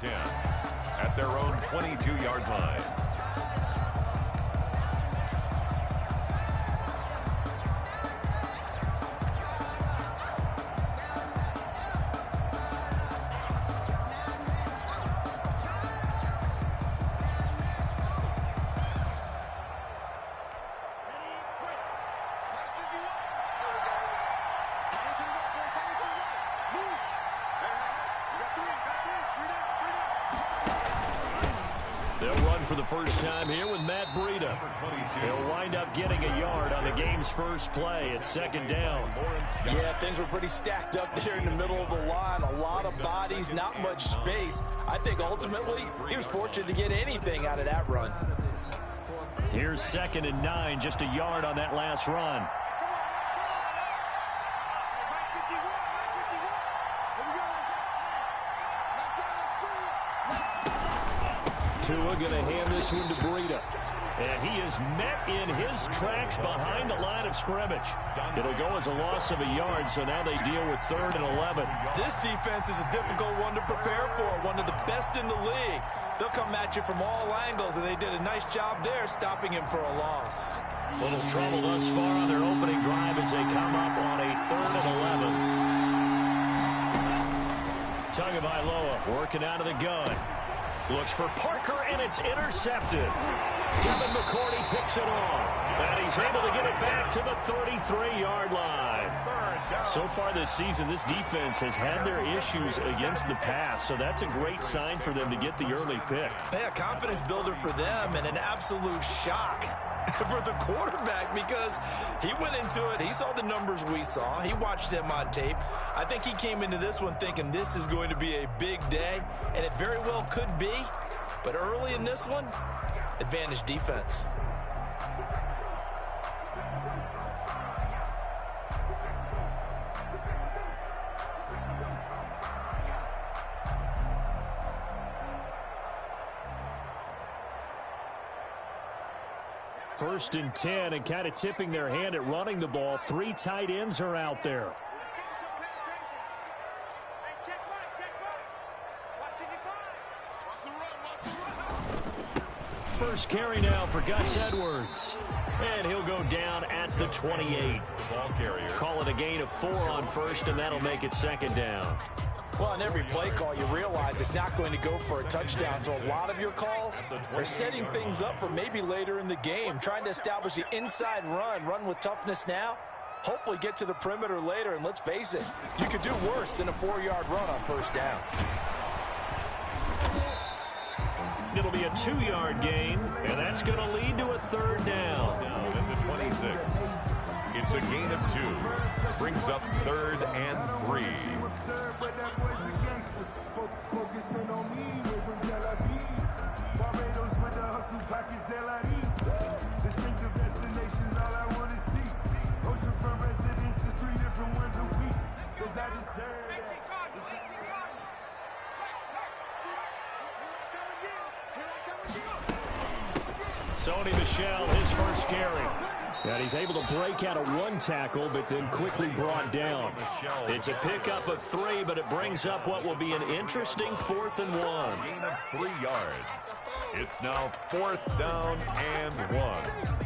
and 10 at their own 22-yard line. They'll run for the first time here with Matt Breida. He'll wind up getting a yard on the game's first play. It's second down. Yeah, things were pretty stacked up there in the middle of the line. A lot of bodies, not much space. I think ultimately he was fortunate to get anything out of that run. Here's 2nd and 9, just a yard on that last run. Tua going to hand this one to Breida. And he is met in his tracks behind the line of scrimmage. It'll go as a loss of a yard, so now they deal with 3rd and 11. This defense is a difficult one to prepare for, one of the best in the league. They'll come at you from all angles, and they did a nice job there stopping him for a loss. Little trouble thus far on their opening drive as they come up on a 3rd and 11. Tagovailoa working out of the gun. Looks for Parker, and it's intercepted. Devin McCourty picks it off. And he's able to get it back to the 33-yard line. So far this season, this defense has had their issues against the pass, so that's a great sign for them to get the early pick. Yeah, confidence builder for them and an absolute shock for the quarterback because he went into it. He saw the numbers we saw. He watched them on tape. I think he came into this one thinking this is going to be a big day, and it very well could be. But early in this one, advantage defense. First and 10, and kind of tipping their hand at running the ball. 3 tight ends are out there. First carry now for Gus Edwards. And he'll go down at the 28. Call it a gain of 4 on first, and that'll make it 2nd down. Well, on every play call, you realize it's not going to go for a touchdown. So a lot of your calls are setting things up for maybe later in the game, trying to establish the inside run with toughness now, hopefully get to the perimeter later. And let's face it, you could do worse than a 4-yard run on first down. It'll be a 2-yard gain, and that's going to lead to a 3rd down. Now in the 26. It's a gain of 2. Brings up 3rd and 3. Focusing on me, way from Tel Aviv. Barbados with the hustle pockets, LIDs. Distinctive destinations, all I want to see. Oceanfront residences, 3 different ones a week. Cause I deserve that. Sony Michel, his first carry. And he's able to break out of 1 tackle, but then quickly brought down. It's a pickup of 3, but it brings up what will be an interesting 4th and 1. Gain of 3 yards. It's now 4th down and 1.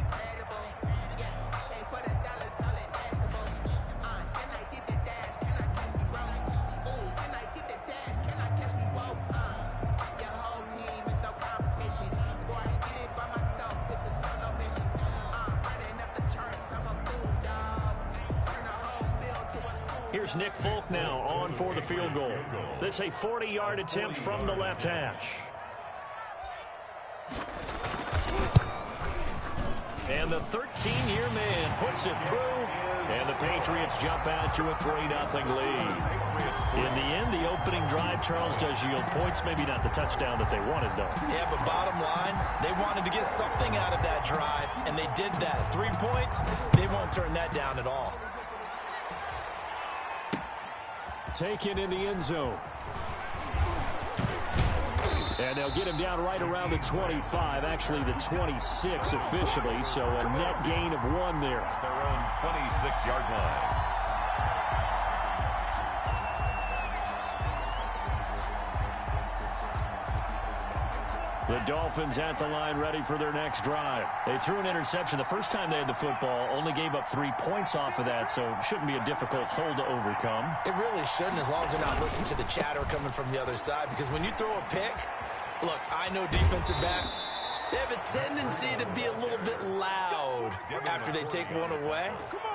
Here's Nick Folk now on for the field goal. This is a 40-yard attempt from the left hash. And the 13-year man puts it through, and the Patriots jump out to a 3-0 lead. In the end, the opening drive, Charles, does yield points. Maybe not the touchdown that they wanted, though. Yeah, but bottom line, they wanted to get something out of that drive, and they did that. 3 points, they won't turn that down at all. Taken in the end zone. And they'll get him down right around the 25, actually the 26 officially, so a net gain of 1 there. Their own 26-yard line. The Dolphins at the line ready for their next drive. They threw an interception the first time they had the football, only gave up 3 points off of that, so it shouldn't be a difficult hole to overcome. It really shouldn't, as long as they're not listening to the chatter coming from the other side, because when you throw a pick, look, I know defensive backs, they have a tendency to be a little bit loud after they take one away,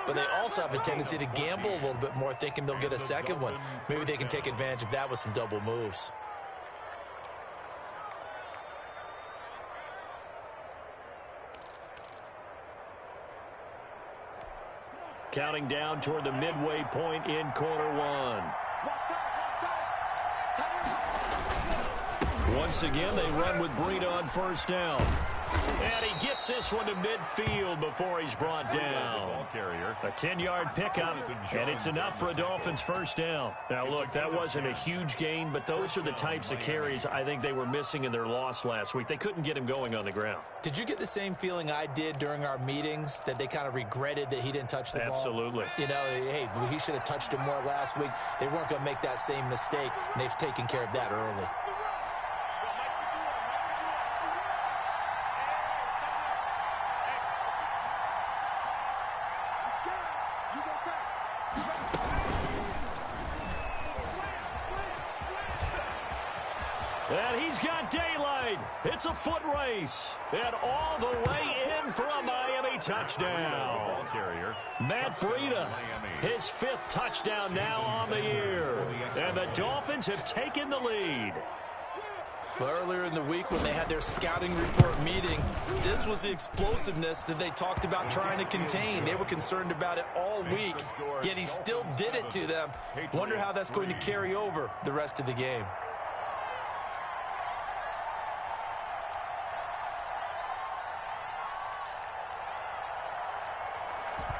but they also have a tendency to gamble a little bit more, thinking they'll get a second one. Maybe they can take advantage of that with some double moves. Counting down toward the midway point in quarter one. Once again, they run with Breida on first down. And he gets this one to midfield before he's brought down. A 10-yard pickup, and it's enough for a Dolphins first down. Now, look, that wasn't a huge gain, but those are the types of carries I think they were missing in their loss last week. They couldn't get him going on the ground. Did you get the same feeling I did during our meetings, that they kind of regretted that he didn't touch the ball? Absolutely. You know, hey, he should have touched him more last week. They weren't going to make that same mistake, and they've taken care of that early. And he's got daylight. It's a foot race. And all the way in for a Miami touchdown. Matt Breida, his 5th touchdown now on the year. And the Dolphins have taken the lead. Well, earlier in the week when they had their scouting report meeting, this was the explosiveness that they talked about trying to contain. They were concerned about it all week, yet he still did it to them. Wonder how that's going to carry over the rest of the game.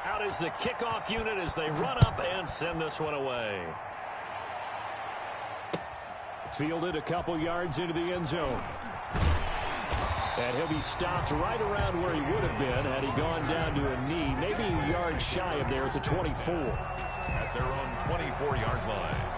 Out is the kickoff unit as they run up and send this one away. Fielded a couple yards into the end zone. And he'll be stopped right around where he would have been had he gone down to a knee, maybe a yard shy of there at the 24. At their own 24-yard line.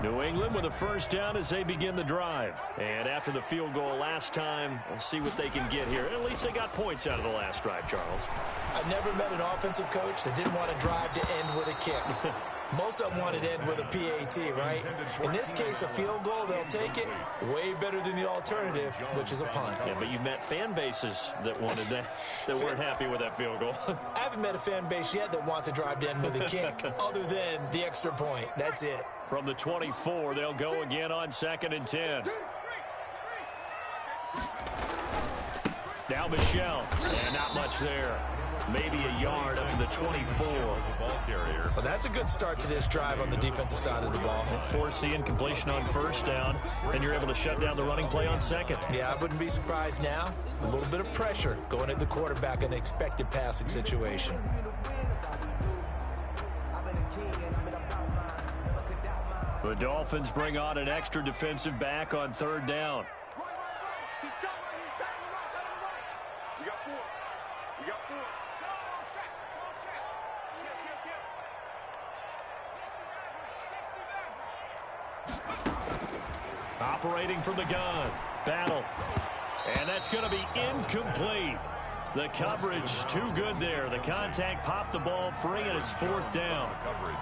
New England with a first down as they begin the drive. And after the field goal last time, we'll see what they can get here. At least they got points out of the last drive, Charles. I've never met an offensive coach that didn't want to drive to end with a kick. Most of them wanted to end with a PAT, right? In this case, a field goal, they'll take it. Way better than the alternative, which is a punt. Yeah, but you met fan bases that wanted that, that weren't happy with that field goal. I haven't met a fan base yet that wants to drive to end with a kick, other than the extra point. That's it. From the 24, they'll go again on 2nd and 10. Now Michelle, and not much there. Maybe a yard up to the 24. Well, that's a good start to this drive on the defensive side of the ball. Force the incompletion on first down, and you're able to shut down the running play on 2nd. Yeah, I wouldn't be surprised now. A little bit of pressure going at the quarterback in an expected passing situation. The Dolphins bring on an extra defensive back on 3rd down. Operating from the gun. Battle. And that's going to be incomplete. The coverage too good there. The contact popped the ball free, and it's 4th down.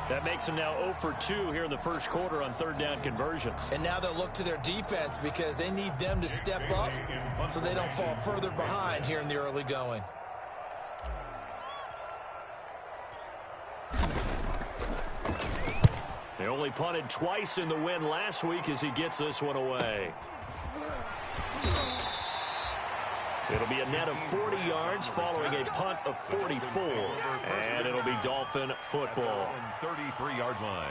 That makes them now 0 for 2 here in the first quarter on 3rd down conversions. And now they'll look to their defense because they need them to step up so they don't fall further behind here in the early going. They only punted twice in the win last week as he gets this one away. It'll be a net of 40 yards following a punt of 44. And it'll be Dolphin football. 33-yard line.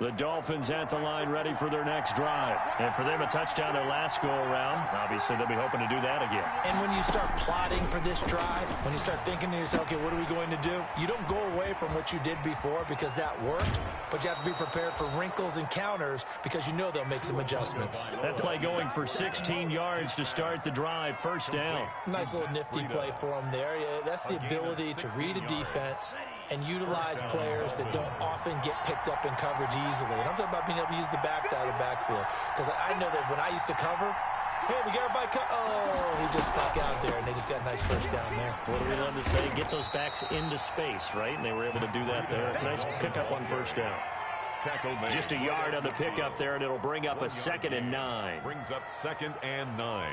The Dolphins at the line ready for their next drive. And for them, a touchdown their last go-around. Obviously, they'll be hoping to do that again. And when you start plotting for this drive, when you start thinking to yourself, okay, what are we going to do? You don't go away from what you did before because that worked, but you have to be prepared for wrinkles and counters because you know they'll make some adjustments. That play going for 16 yards to start the drive, first down. Nice little nifty play for him there. Yeah, that's the ability to read a defense and utilize players that don't often get picked up in coverage easily. And I'm talking about being able to use the backside of the backfield. Because I know that when I used to cover, hey, we got everybody oh, he just snuck out there, and they just got a nice first down there. What do we love to say? Get those backs into space, right? And they were able to do that there. Nice pickup on first down. Just a yard on the pickup there, and it'll bring up a 2nd and 9. Brings up 2nd and 9.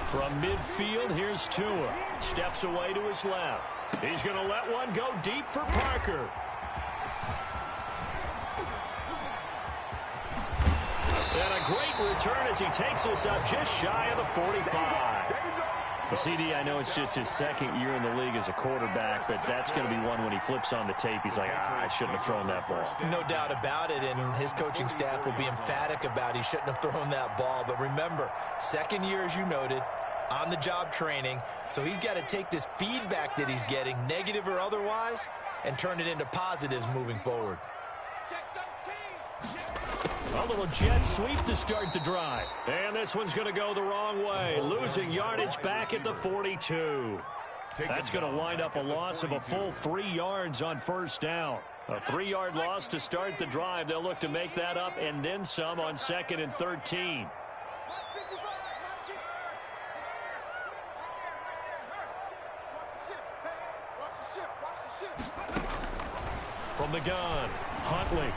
From midfield, here's Tua. Steps away to his left. He's going to let one go deep for Parker. And a great return as he takes us up just shy of the 45. The CD, I know it's just his 2nd year in the league as a quarterback, but that's going to be one when he flips on the tape. He's like, I shouldn't have thrown that ball. No doubt about it, and his coaching staff will be emphatic about he shouldn't have thrown that ball. But remember, 2nd year, as you noted, on-the-job training, so he's got to take this feedback that he's getting, negative or otherwise, and turn it into positives moving forward. A little jet sweep to start the drive. And this one's going to go the wrong way, losing yardage back at the 42. That's going to wind up a loss of a full 3 yards on first down. A 3-yard loss to start the drive. They'll look to make that up and then some on 2nd and 13. From the gun, Huntley.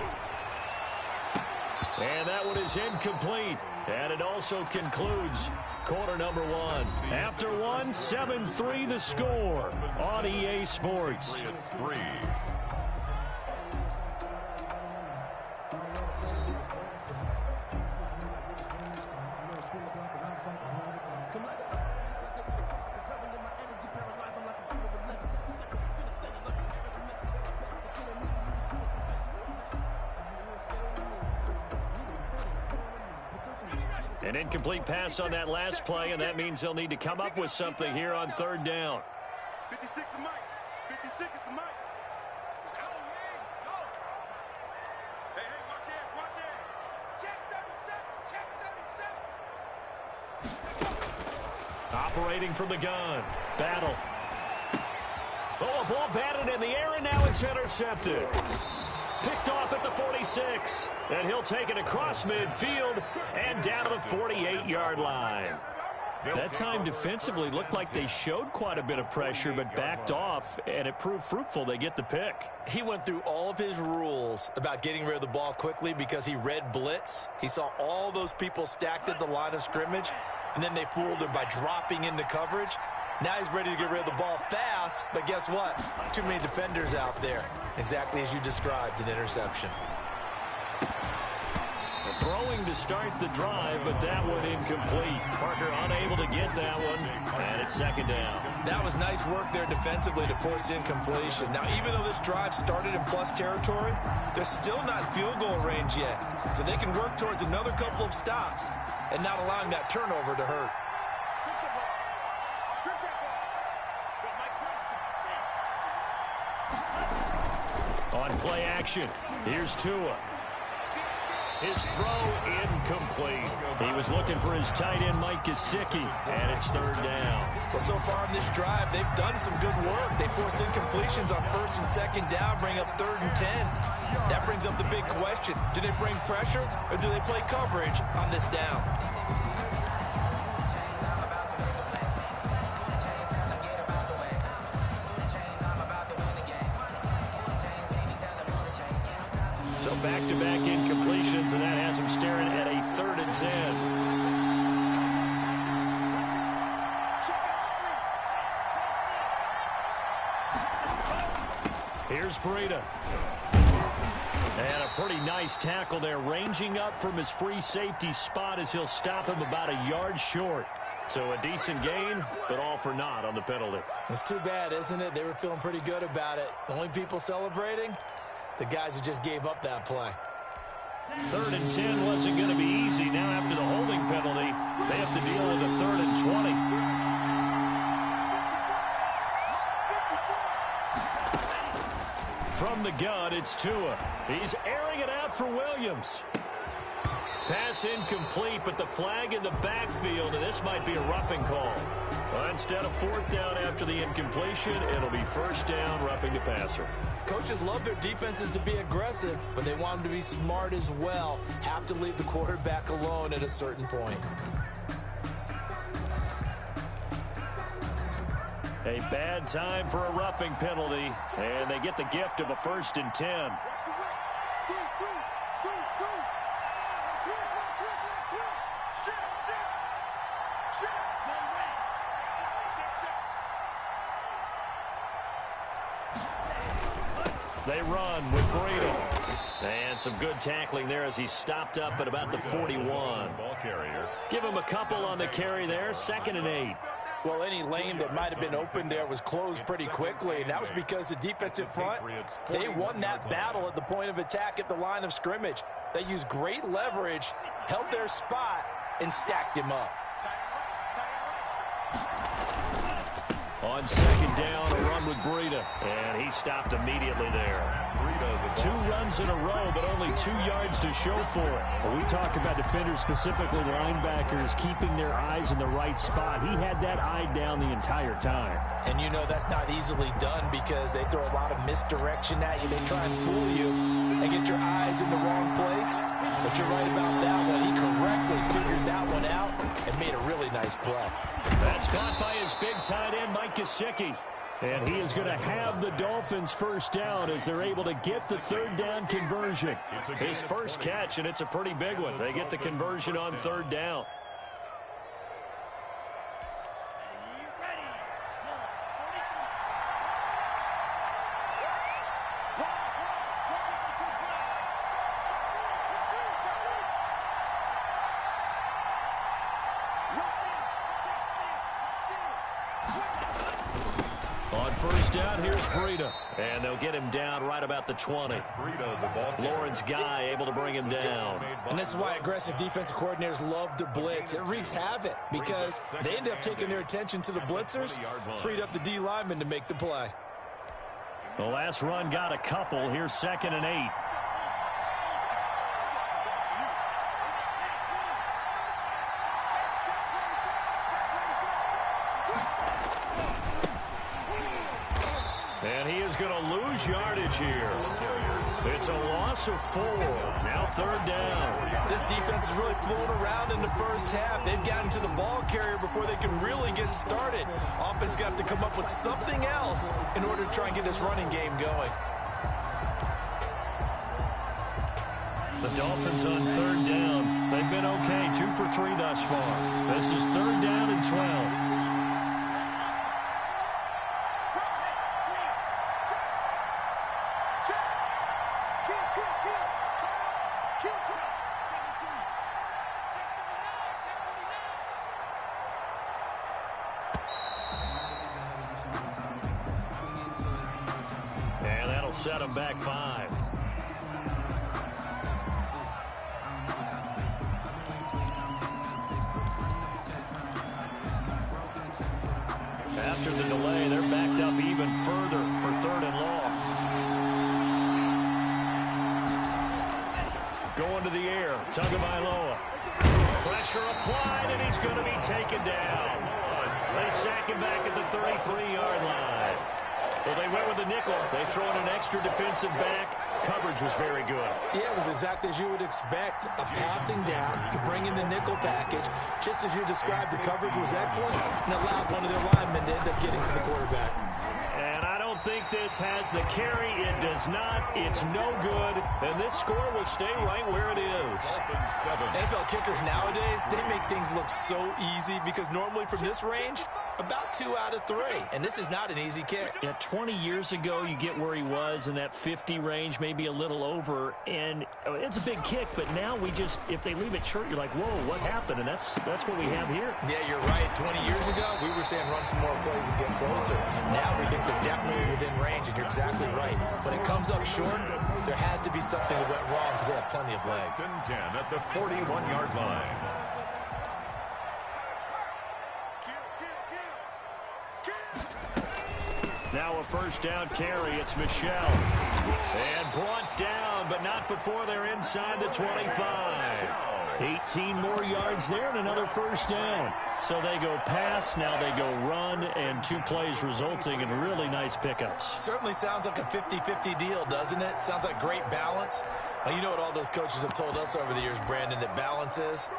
And that one is incomplete. And it also concludes quarter number 1. After one, 7-3 the score on EA Sports. It's 3. An incomplete pass on that last play, and that means they'll need to come up with something here on 3rd down. 56 is Mike. 56 is the Mike. Hey, watch it, watch it. Check 37, check 37. Operating from the gun. Battle. Oh, a ball batted in the air, and now it's intercepted. Picked off at the 46. And he'll take it across midfield and down to the 48-yard line. That time defensively looked like they showed quite a bit of pressure but backed off, and it proved fruitful. They get the pick. He went through all of his rules about getting rid of the ball quickly because he read blitz. He saw all those people stacked at the line of scrimmage, and then they fooled him by dropping into coverage. Now he's ready to get rid of the ball fast, but guess what? Too many defenders out there. Exactly as you described, an interception. Throwing to start the drive, but that one incomplete. Parker unable to get that one, and it's 2nd down. That was nice work there defensively to force incompletion. Now, even though this drive started in plus territory, they're still not field goal range yet. So they can work towards another couple of stops and not allowing that turnover to hurt. On play action, here's Tua. His throw incomplete. He was looking for his tight end, Mike Gesicki, and it's 3rd down. Well, so far in this drive, they've done some good work. They force incompletions on 1st and 2nd down, bring up 3rd and 10. That brings up the big question. Do they bring pressure, or do they play coverage on this down? So back-to-back incompletions, and that has him staring at a 3rd and 10. Here's Breida. And a pretty nice tackle there, ranging up from his free safety spot as he'll stop him about a yard short. So a decent gain, but all for naught on the penalty. It's too bad, isn't it? They were feeling pretty good about it. The only people celebrating, the guys who just gave up that play. 3rd and 10 wasn't going to be easy. Now after the holding penalty, they have to deal with a 3rd and 20. From the gun, it's Tua. He's airing it out for Williams. Pass incomplete, but the flag in the backfield, and this might be a roughing call. Well, instead of 4th down after the incompletion, it'll be 1st down, roughing the passer. Coaches love their defenses to be aggressive, but they want them to be smart as well. Have to leave the quarterback alone at a certain point. A bad time for a roughing penalty, and they get the gift of a 1st and 10. They run with Brady. And some good tackling there as he stopped up at about the 41. Ball carrier. Give him a couple on the carry there. 2nd and 8. Well, any lane that might have been open there was closed pretty quickly, and that was because the defensive front, they won that battle at the point of attack at the line of scrimmage. They used great leverage, held their spot, and stacked him up. On 2nd down, a run with Breida, and he stopped immediately there. 2 runs in a row, but only 2 yards to show for it. Well, we talk about defenders, specifically linebackers, keeping their eyes in the right spot. He had that eye down the entire time. And you know that's not easily done because they throw a lot of misdirection at you. They try and fool you and get your eyes in the wrong place. But you're right about that one. He correctly figured that one out and made a really nice play. That's caught by his big tight end, Mike Gesicki. And he is going to have the Dolphins 1st down as they're able to get the 3rd down conversion. His first catch, and it's a pretty big one. They get the conversion on 3rd down. On 1st down, here's Breida. And they'll get him down right about the 20. Lawrence Guy able to bring him down. And this is why aggressive defensive coordinators love to blitz. It wreaks havoc because they end up taking their attention to the blitzers, freed up the D lineman to make the play. The last run got a couple. Here's 2nd and 8. And he is going to lose yardage here. It's a loss of 4. Now 3rd down. This defense is really flown around in the first half. They've gotten to the ball carrier before they can really get started. Offense got to come up with something else in order to try and get this running game going. The Dolphins on 3rd down. They've been okay. 2 for 3 thus far. This is 3rd down and 12. And that'll set them back 5. After the delay, they're backed up even further for 3rd and long. Going to the air, Tagovailoa. Pressure applied, and he's going to be taken down. They sack him back at the 33-yard line. Well, they went with the nickel. They throw in an extra defensive back. Coverage was very good. Yeah, it was exactly as you would expect. A passing down. You bring in the nickel package. Just as you described, the coverage was excellent and allowed one of their linemen to end up getting to the quarterback. And I don't think this has the carry. It does not. It's no good. And this score will stay right where it is. NFL kickers nowadays, they make things look so easy because normally from this range, About 2 out of 3, and this is not an easy kick. Yeah, 20 years ago, you get where he was in that 50 range, maybe a little over, and it's a big kick, but now we just, if they leave it short, you're like, whoa, what happened? And that's what we have here. Yeah, you're right. 20 years ago, we were saying run some more plays and get closer. Now we think they're definitely within range, and you're exactly right. When it comes up short, there has to be something that went wrong because they have plenty of legs. 10 at the 41-yard line. Now a first down carry. It's Michel. And brought down, but not before they're inside the 25. 18 more yards there and another first down. So they go pass, now they go run, and 2 plays resulting in really nice pickups. Certainly sounds like a 50-50 deal, doesn't it? Sounds like great balance. Well, you know what all those coaches have told us over the years, Brandon, that balance is?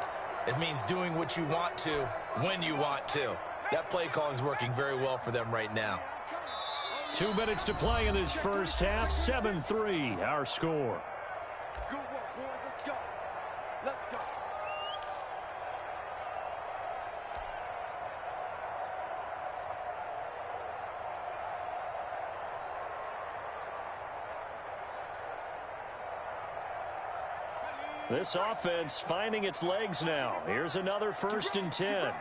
It means doing what you want to when you want to. That play calling is working very well for them right now. 2 minutes to play in this first half. 7-3, our score. Good work, boys. Let's go. Let's go. This offense finding its legs now. Here's another 1st and 10.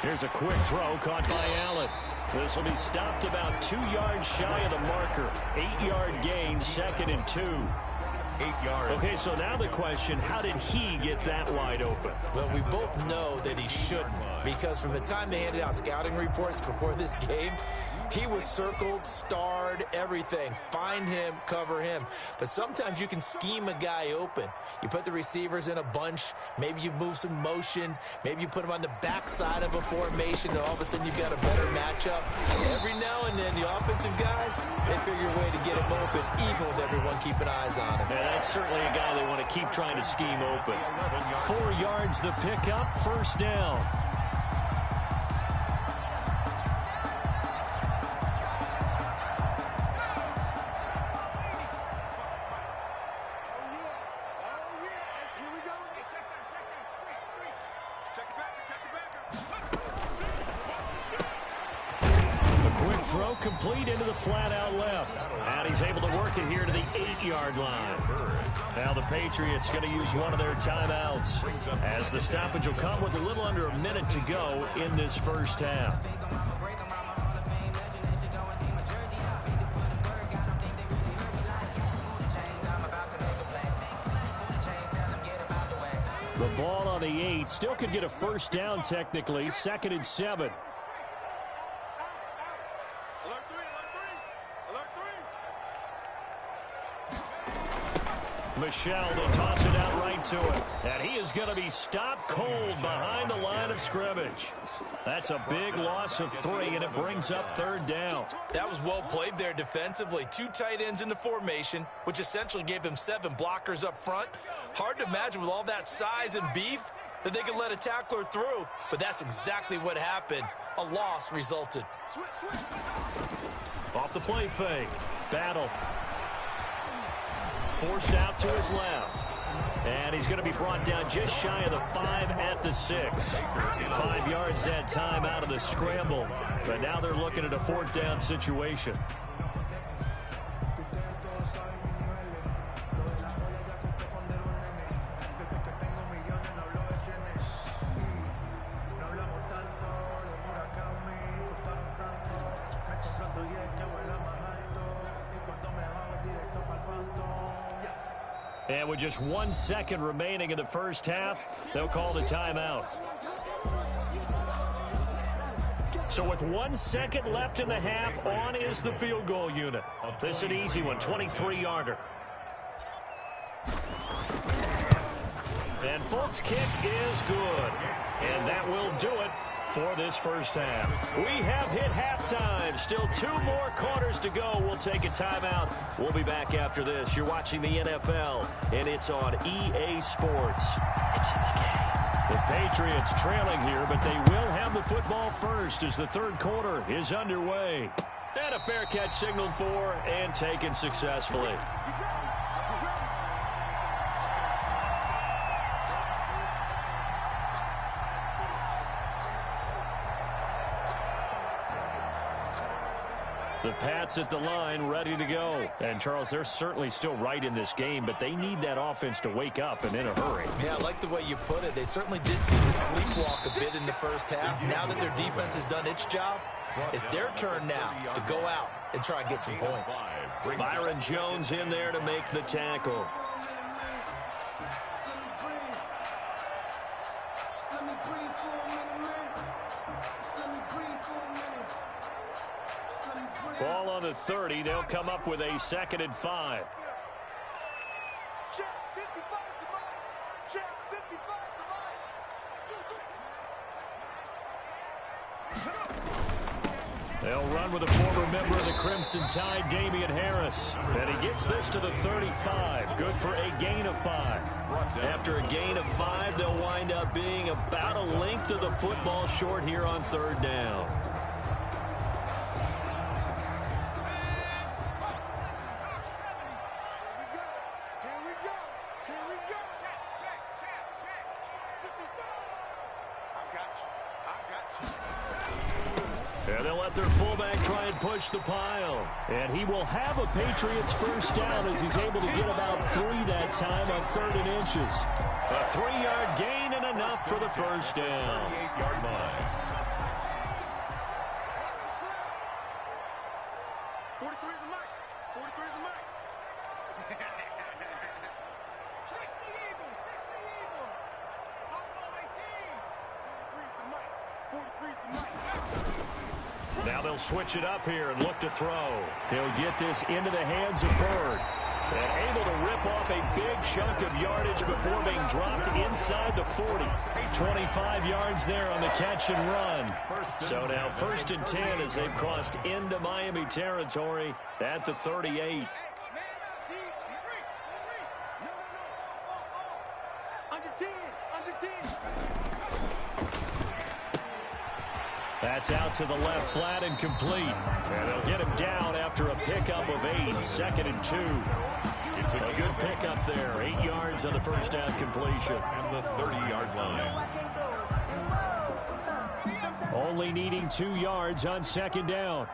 Here's a quick throw caught by Allen. This will be stopped about 2 yards shy of the marker. 8-yard gain, 2nd and 2. 8 yards. Okay, so now the question, how did he get that wide open? Well, we both know that he shouldn't, because from the time they handed out scouting reports before this game, he was circled, starred, everything. Find him, cover him. But sometimes you can scheme a guy open. You put the receivers in a bunch. Maybe you move some motion. Maybe you put them on the backside of a formation, and all of a sudden you've got a better matchup. Every now and then, the offensive guys, they figure a way to get him open, even with everyone keeping eyes on him. And that's certainly a guy they want to keep trying to scheme open. 4 yards the pickup, 1st down. Complete into the flat out left. And he's able to work it here to the 8-yard line. Now the Patriots going to use one of their timeouts, as the stoppage will come with a little under a minute to go in this first half. The ball on the 8. Still could get a first down technically. 2nd and 7. Michel, they toss it out right to him. And he is going to be stopped cold behind the line of scrimmage. That's a big loss of 3, and it brings up 3rd down. That was well played there defensively. 2 tight ends in the formation, which essentially gave them 7 blockers up front. Hard to imagine with all that size and beef that they could let a tackler through, but that's exactly what happened. A loss resulted. Off the play fake. Battle. Forced out to his left. And he's going to be brought down just shy of the 5 at the 6. 5 yards that time out of the scramble. But now they're looking at a 4th down situation. And with just 1 second remaining in the first half, they'll call the timeout. So with 1 second left in the half, on is the field goal unit. This is an easy one, 23-yarder. And Folk's kick is good. And that will do it for this first half. We have hit halftime. Still 2 more quarters to go. We'll take a timeout. We'll be back after this. You're watching the NFL, and it's on EA Sports. It's in the game. The Patriots trailing here, but they will have the football first as the 3rd quarter is underway. And a fair catch signaled for and taken successfully. The Pats at the line, ready to go. And, Charles, they're certainly still right in this game, but they need that offense to wake up and in a hurry. Yeah, I like the way you put it. They certainly did seem to sleepwalk a bit in the first half. Now that their defense has done its job, it's their turn now to go out and try and get some points. Byron Jones in there to make the tackle. Ball on the 30. They'll come up with a 2nd and 5. They'll run with a former member of the Crimson Tide, Damian Harris. And he gets this to the 35. Good for a gain of 5. After a gain of 5, they'll wind up being about a length of the football short here on 3rd down. And they'll let their fullback try and push the pile. And he will have a Patriots first down as he's able to get about 3 that time on 3rd and inches. A 3-yard gain and enough for the first down. 8-yard line. 43 is the mic. 43 is the mic. 60 Eagles. 60 Eagles. Football 18. 43 is the mic. 43 is the mic. Now they'll switch it up here and look to throw. He'll get this into the hands of Bird. And able to rip off a big chunk of yardage before being dropped inside the 40. 25 yards there on the catch and run. So now 1st and 10 as they've crossed into Miami territory at the 38. That's out to the left flat and complete. And they'll get him down after a pickup of 8. 2nd and 2. It's a good pickup there. 8 yards on the first down completion. And the 30-yard line. Only needing 2 yards on 2nd down.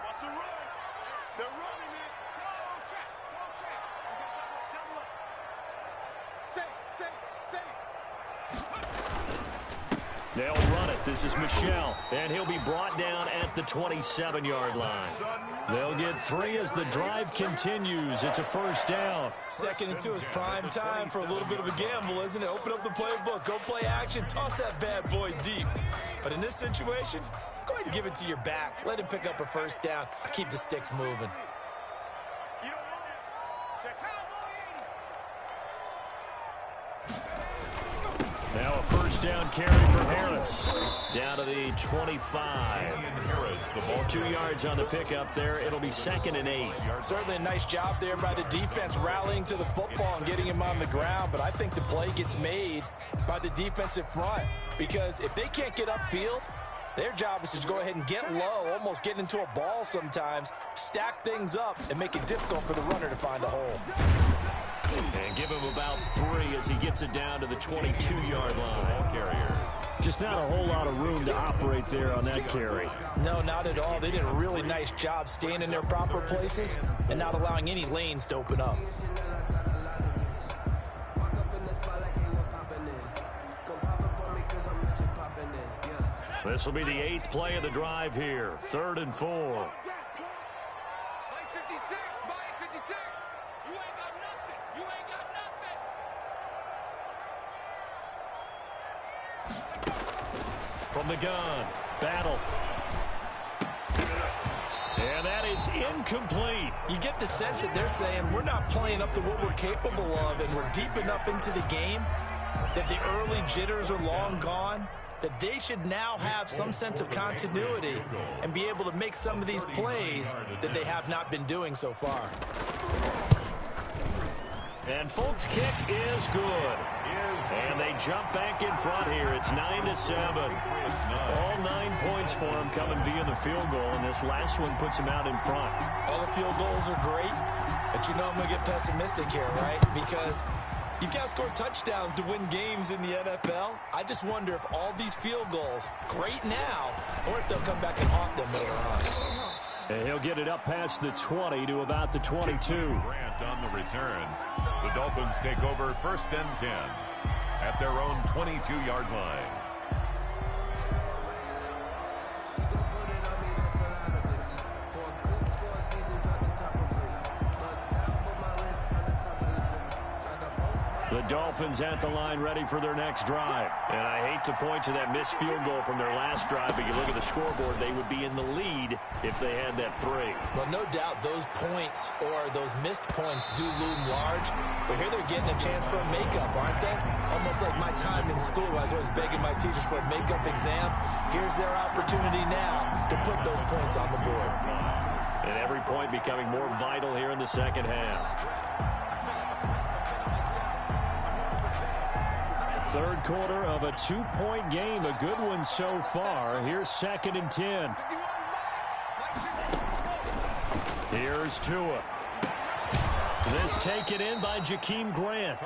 They'll run it. This is Michel. And he'll be brought down at the 27-yard line. They'll get 3 as the drive continues. It's a first down. 2nd and 2 is prime time for a little bit of a gamble, isn't it? Open up the playbook. Go play action. Toss that bad boy deep. But in this situation, go ahead and give it to your back. Let him pick up a first down. Keep the sticks moving. Now a first down carry for Harris. Down to the 25. Harris, the ball 2 yards on the pickup there. It'll be 2nd and 8. Certainly a nice job there by the defense rallying to the football and getting him on the ground. But I think the play gets made by the defensive front. Because if they can't get upfield, their job is to go ahead and get low, almost get into a ball sometimes, stack things up, and make it difficult for the runner to find a hole. And give him about 3 as he gets it down to the 22-yard line. carrier. Just not a whole lot of room to operate there on that carry. No, not at all. They did a really nice job staying in their proper places and not allowing any lanes to open up. This will be the 8th play of the drive here. 3rd and 4. From the gun, Battle. And that is incomplete. You get the sense that they're saying we're not playing up to what we're capable of, and we're deep enough into the game that the early jitters are long gone, that they should now have some sense of continuity and be able to make some of these plays that they have not been doing so far. And Folk's kick is good. And they jump back in front here. It's 9-7. All 9 points for them coming via the field goal, and this last one puts them out in front. All the field goals are great, but you know I'm going to get pessimistic here, right? Because you've got to score touchdowns to win games in the NFL. I just wonder if all these field goals, great now, or if they'll come back and haunt them later on. And he'll get it up past the 20 to about the 22. Grant on the return. The Dolphins take over 1st and 10 at their own 22-yard line. The Dolphins at the line ready for their next drive. And I hate to point to that missed field goal from their last drive, but you look at the scoreboard, they would be in the lead if they had that 3. Well, no doubt those points or those missed points do loom large, but here they're getting a chance for a makeup, aren't they? Almost like my time in school. I was always begging my teachers for a makeup exam. Here's their opportunity now to put those points on the board. And every point becoming more vital here in the second half. Third quarter of a 2-point game. A good one so far. Here's 2nd and 10. Here's Tua. This taken in by Jakeem Grant.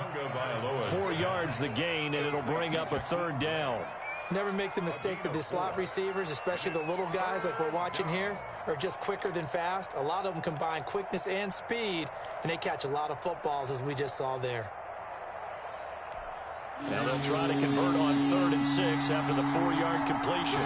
4 yards the gain, and it'll bring up a 3rd down. Never make the mistake that the slot receivers, especially the little guys like we're watching here, are just quicker than fast. A lot of them combine quickness and speed, and they catch a lot of footballs, as we just saw there. Now they'll try to convert on 3rd and 6 after the 4-yard completion.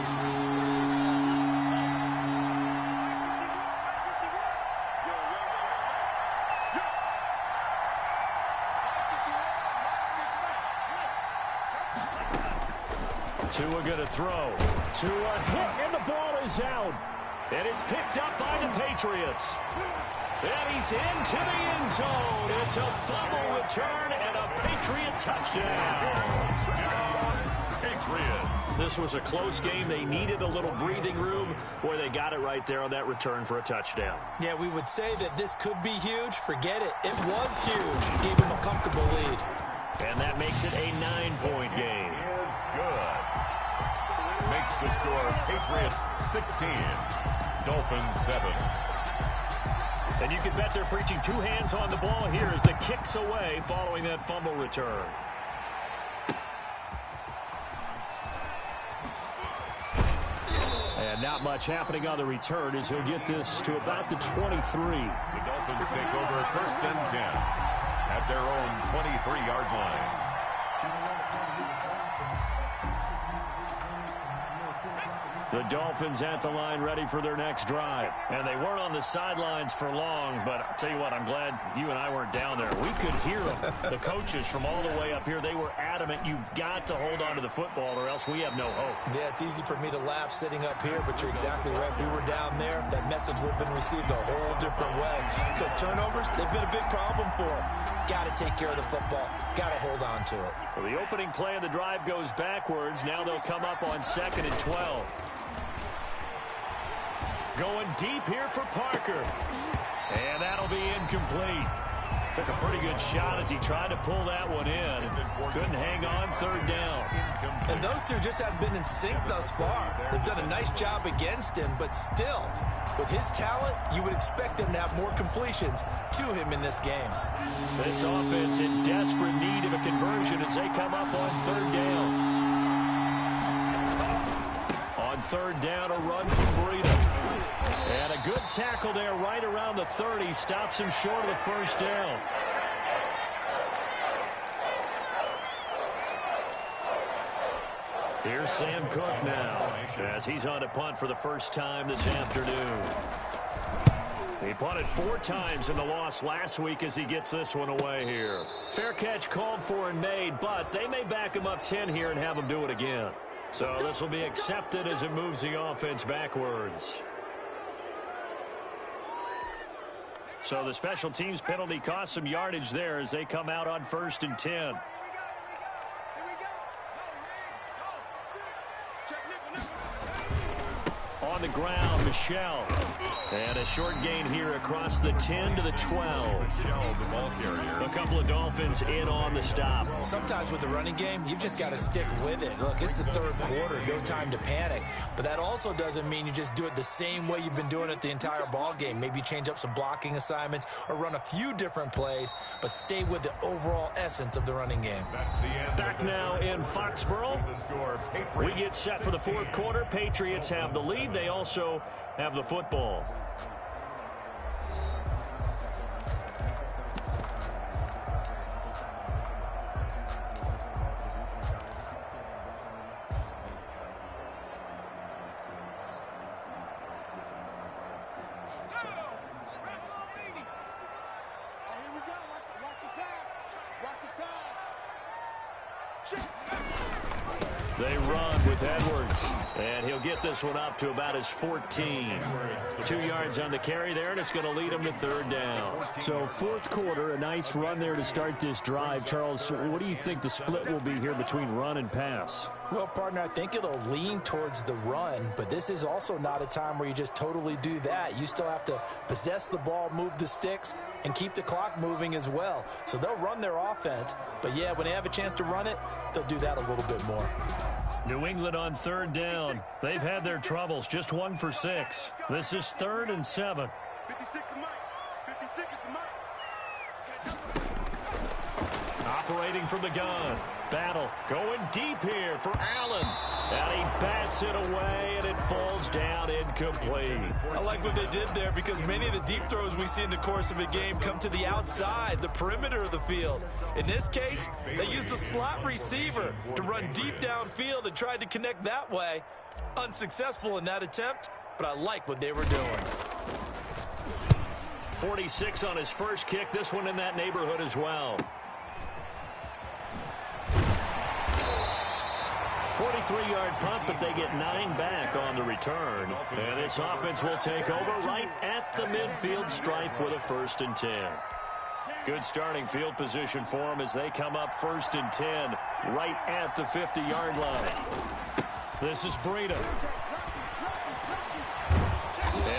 Tua going to throw. Tua hit, and the ball is out. And it's picked up by the Patriots. And he's into the end zone. It's a fumble return and a Patriot touchdown. Patriots. This was a close game. They needed a little breathing room. Boy, they got it right there on that return for a touchdown. Yeah, we would say that this could be huge. Forget it. It was huge. Gave them a comfortable lead. And that makes it a 9-point game. Is good. Makes the score Patriots 16, Dolphins 7. And you can bet they're preaching 2 hands on the ball here as the kicks away following that fumble return. And not much happening on the return as he'll get this to about the 23. The Dolphins take over 1st and 10 at their own 23-yard line. The Dolphins at the line ready for their next drive. And they weren't on the sidelines for long, but I'll tell you what, I'm glad you and I weren't down there. We could hear them. The coaches from all the way up here, they were adamant, you've got to hold on to the football or else we have no hope. Yeah, it's easy for me to laugh sitting up here, but you're exactly right. If we were down there, that message would have been received a whole different way. Because turnovers, they've been a big problem for them. Got to take care of the football. Got to hold on to it. So the opening play of the drive goes backwards. Now they'll come up on 2nd and 12. Going deep here for Parker. And that'll be incomplete. Took a pretty good shot as he tried to pull that one in. Couldn't hang on 3rd down. And those two just haven't been in sync thus far. They've done a nice job against him, but still, with his talent, you would expect them to have more completions to him in this game. This offense in desperate need of a conversion as they come up on 3rd down. On 3rd down, a run from Breida. And a good tackle there right around the 30. Stops him short of the 1st down. Here's Sam Cook now as he's on to punt for the first time this afternoon. He punted 4 times in the loss last week as he gets this one away here. Fair catch called for and made, but they may back him up 10 here and have him do it again. So this will be accepted as it moves the offense backwards. So the special teams penalty cost some yardage there as they come out on 1st and 10. On the ground, Michelle. And a short gain here across the 10 to the 12. Michelle, the ball carrier. A couple of Dolphins in on the stop. Sometimes with the running game, you've just got to stick with it. Look, it's the 3rd quarter, no time to panic. But that also doesn't mean you just do it the same way you've been doing it the entire ball game. Maybe change up some blocking assignments or run a few different plays, but stay with the overall essence of the running game. That's the end. Back now in Foxborough. We get set for the 4th quarter. Patriots have the lead. They also have the football. They run with Edwards, and he'll get this one up to about his 14. 2 yards on the carry there, and it's going to lead him to third down. So fourth quarter, a nice run there to start this drive. Charles, what do you think the split will be here between run and pass? Well, partner, I think it'll lean towards the run, but this is also not a time where you just totally do that. You still have to possess the ball, move the sticks, and keep the clock moving as well. So they'll run their offense, but yeah, when they have a chance to run it, they'll do that a little bit more. New England on third down. They've had their troubles, just 1 for 6. This is 3rd and 7. 56 is Mike. 56 is Mike. Operating from the gun. Battle going deep here for Allen. And he bats it away, and it falls down incomplete. I like what they did there because many of the deep throws we see in the course of a game come to the outside, the perimeter of the field. In this case, they used a slot receiver to run deep downfield and tried to connect that way. Unsuccessful in that attempt, but I like what they were doing. 46 on his first kick. This one in that neighborhood as well. 43-yard punt, but they get 9 back on the return. And this offense will take over right at the midfield stripe with a 1st and 10. Good starting field position for them as they come up 1st and 10 right at the 50-yard line. This is Breida.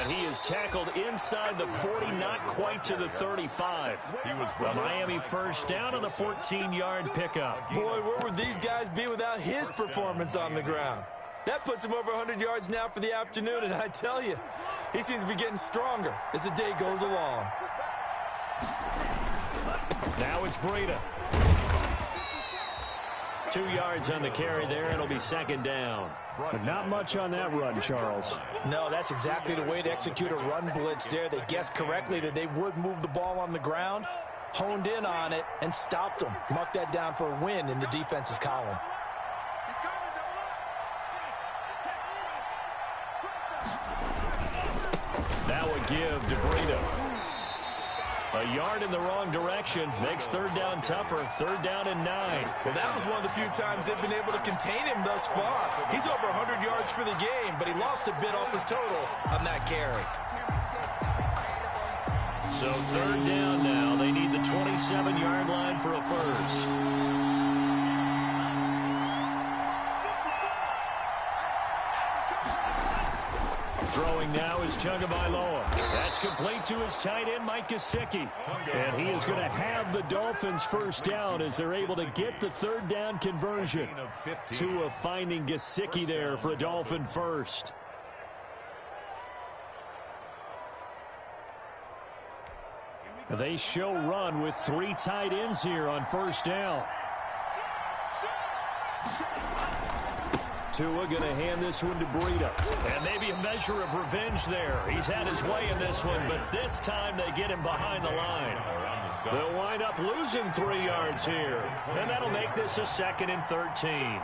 And he is tackled inside the 40, not quite to the 35. The Miami 1st down on the 14-yard pickup. Boy, where would these guys be without his performance on the ground? That puts him over 100 yards now for the afternoon, and I tell you, he seems to be getting stronger as the day goes along. Now it's Breida. 2 yards on the carry there. It'll be 2nd down. But not much on that run, Charles. No, that's exactly the way to execute a run blitz there. They guessed correctly that they would move the ball on the ground, honed in on it, and stopped them. Mark that down for a win in the defense's column. That would give to Breida. A yard in the wrong direction makes 3rd down tougher. 3rd down and 9. Well, that was one of the few times they've been able to contain him thus far. He's over 100 yards for the game, but he lost a bit off his total on that carry. So 3rd down now. They need the 27-yard line for a 1st. Throwing now is Tagovailoa. That's complete to his tight end, Mike Gesicki. And he is going to have the Dolphins 1st down as they're able to get the 3rd down conversion. Tua finding Gesicki there for a Dolphin 1st. They show run with 3 tight ends here on 1st down. Tua going to hand this one to Breida. And maybe a measure of revenge there. He's had his way in this one, but this time they get him behind the line. They'll wind up losing 3 yards here. And that'll make this a 2nd and 13.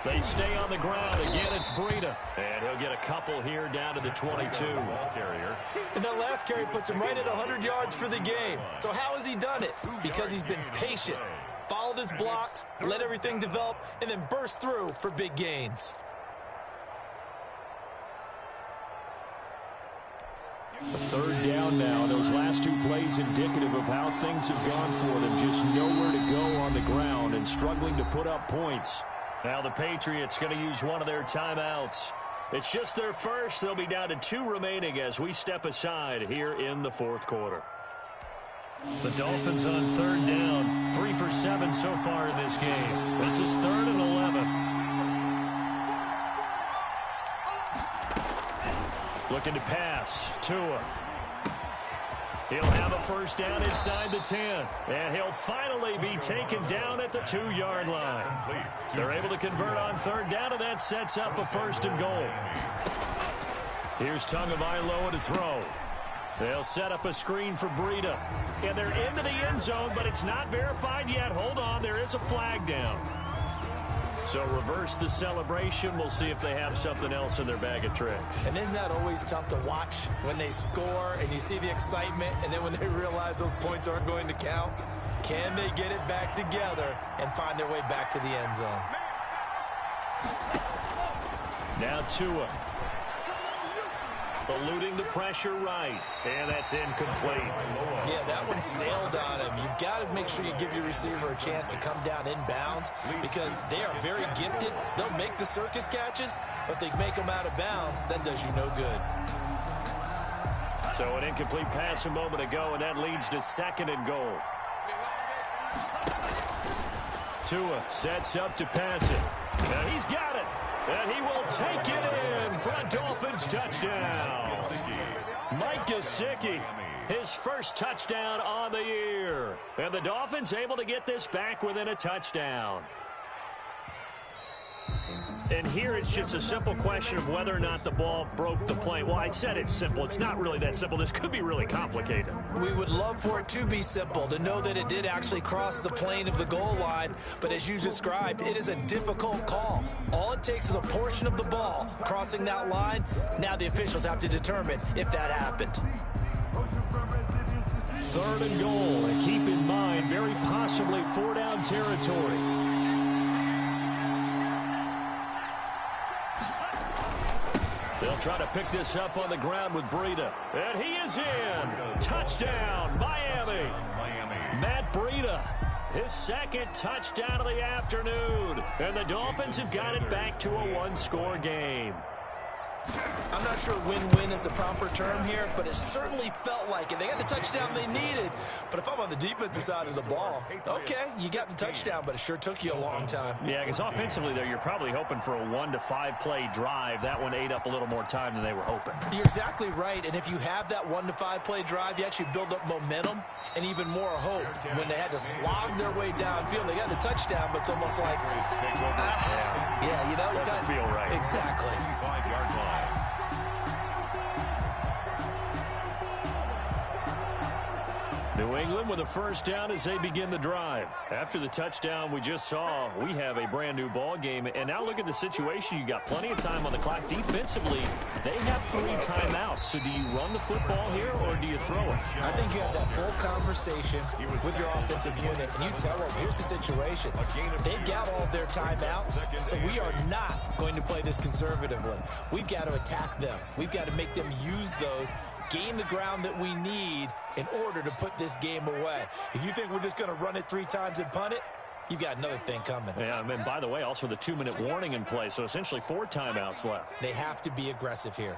They stay on the ground. Again, it's Breida. And he'll get a couple here down to the 22. And that last carry puts him right at 100 yards for the game. So how has he done it? Because he's been patient, followed his blocks, let everything develop, and then burst through for big gains. A 3rd down now. Those last 2 plays indicative of how things have gone for them. Just nowhere to go on the ground and struggling to put up points. Now the Patriots going to use one of their timeouts. It's just their first. They'll be down to 2 remaining as we step aside here in the 4th quarter. The Dolphins on 3rd down. 3 for 7 so far in this game. This is 3rd and 11. Looking to pass. Tua. He'll have a first down inside the 10. And he'll finally be taken down at the 2-yard line. They're able to convert on third down, and that sets up a first and goal. Here's Tagovailoa to throw. They'll set up a screen for Breida. And they're into the end zone, but it's not verified yet. Hold on, there is a flag down. So reverse the celebration. We'll see if they have something else in their bag of tricks. And isn't that always tough to watch when they score and you see the excitement, and then when they realize those points aren't going to count? Can they get it back together and find their way back to the end zone? Now Tua. Eluding the pressure right. And that's incomplete. Yeah, that one sailed on him. You've got to make sure you give your receiver a chance to come down inbounds because they are very gifted. They'll make the circus catches, but they make them out of bounds. That does you no good. So an incomplete pass a moment ago, and that leads to second and goal. Tua sets up to pass it. Now he's got it. And he will take it in for a Dolphins touchdown. Mike Gesicki, his first touchdown on the year. And the Dolphins able to get this back within a touchdown. And here it's just a simple question of whether or not the ball broke the plane. Well, I said it's simple. It's not really that simple. This could be really complicated. We would love for it to be simple, to know that it did actually cross the plane of the goal line. But as you described, it is a difficult call. All it takes is a portion of the ball crossing that line. Now the officials have to determine if that happened. Third and goal. And keep in mind, very possibly 4-down territory. They'll try to pick this up on the ground with Breida. And he is in. Touchdown, Miami. Matt Breida, his second touchdown of the afternoon. And the Dolphins have got it back to a one-score game. I'm not sure win-win is the proper term here, but it certainly felt like it. They got the touchdown they needed, but if I'm on the defensive side of the ball, okay, you got the touchdown, but it sure took you a long time. Yeah, because offensively there, you're probably hoping for a 1 to 5 play drive. That one ate up a little more time than they were hoping. You're exactly right, and if you have that 1 to 5 play drive, you actually build up momentum and even more hope. When they had to slog their way downfield, they got the touchdown, but it's almost like, yeah, you know, doesn't feel right. Exactly. 5-yard line. New England with a first down as they begin the drive. After the touchdown we just saw, we have a brand new ball game. And now look at the situation. You got plenty of time on the clock. Defensively, they have 3 timeouts. So do you run the football here or do you throw it? I think you have that full conversation with your offensive unit, and you tell them, here's the situation. They've got all their timeouts, so we are not going to play this conservatively. We've got to attack them. We've got to make them use those, gain the ground that we need in order to put this game away. If you think we're just going to run it 3 times and punt it, you've got another thing coming. Yeah, and by the way, also the 2-minute warning in play, so essentially 4 timeouts left. They have to be aggressive here.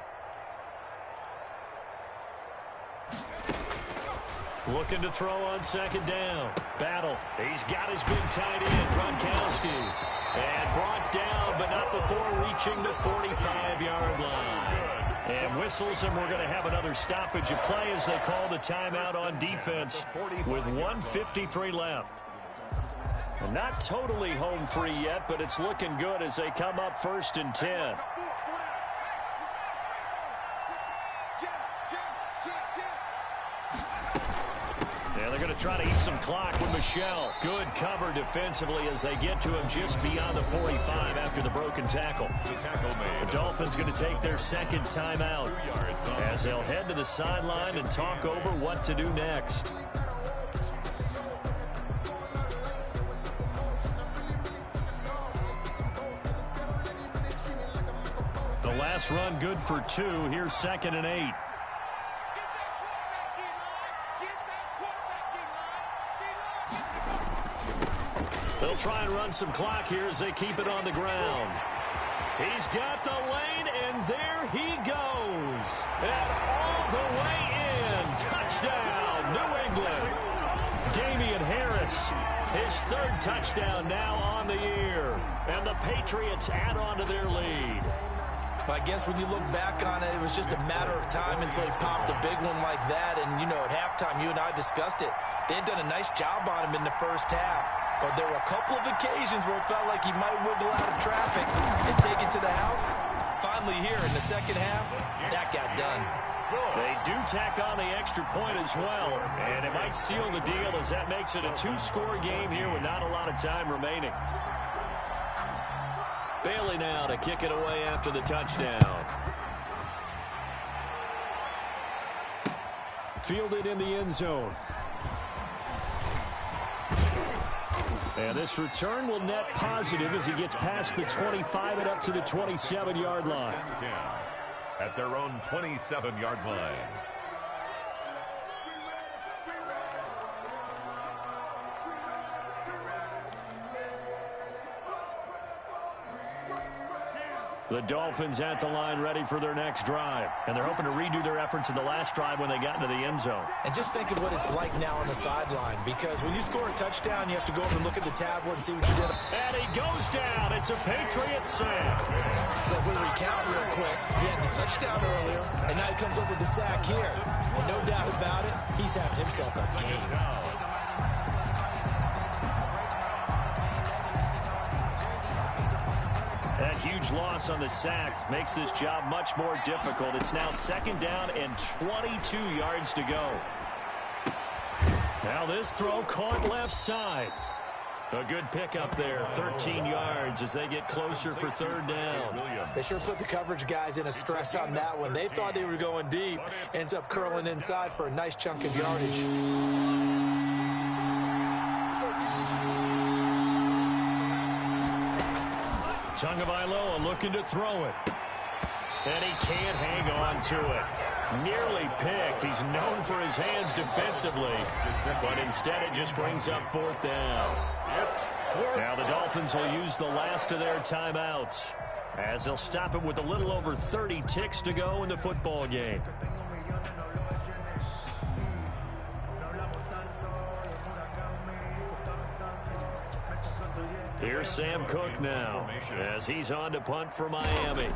Looking to throw on second down. Battle. He's got his big tight end, Gronkowski. And brought down, but not before reaching the 45-yard line. And whistles, and we're going to have another stoppage of play as they call the timeout on defense with 1:53 left. And not totally home free yet, but it's looking good as they come up 1st and 10. Yeah, they're going to try to eat some clock with Michel. Good cover defensively as they get to him just beyond the 45 after the broken tackle. The Dolphins going to take their second timeout as they'll head to the sideline and talk over what to do next. The last run good for 2. Here's 2nd and 8. They'll try and run some clock here as they keep it on the ground. He's got the lane, and there he goes. And all the way in. Touchdown, New England. Damian Harris, his 3rd touchdown now on the year. And the Patriots add on to their lead. I guess when you look back on it, it was just a matter of time until he popped a big one like that. And, you know, at halftime, you and I discussed it. They had done a nice job on him in the first half. But there were a couple of occasions where it felt like he might wiggle out of traffic and take it to the house. Finally here in the second half, that got done. They do tack on the extra point as well. And it might seal the deal as that makes it a two-score game here with not a lot of time remaining. Bailey now to kick it away after the touchdown. Fielded in the end zone. And this return will net positive as he gets past the 25 and up to the 27-yard line. At their own 27-yard line. The Dolphins at the line ready for their next drive. And they're hoping to redo their efforts in the last drive when they got into the end zone. And just think of what it's like now on the sideline, because when you score a touchdown, you have to go over and look at the tablet and see what you did. And he goes down. It's a Patriots sack. So if we recount real quick, he had the touchdown earlier, and now he comes up with the sack here. And no doubt about it, he's having himself a game. That huge loss on the sack makes this job much more difficult. It's now second down and 22 yards to go. Now this throw caught left side. A good pickup there, 13 yards as they get closer for third down. They sure put the coverage guys in a stress on that one. They thought they were going deep. Ends up curling inside for a nice chunk of yardage. Tagovailoa looking to throw it. And he can't hang on to it. Nearly picked. He's known for his hands defensively. But instead it just brings up fourth down. Now the Dolphins will use the last of their timeouts as they'll stop it with a little over 30 ticks to go in the football game. Here's Sam Cook now as he's on to punt for Miami.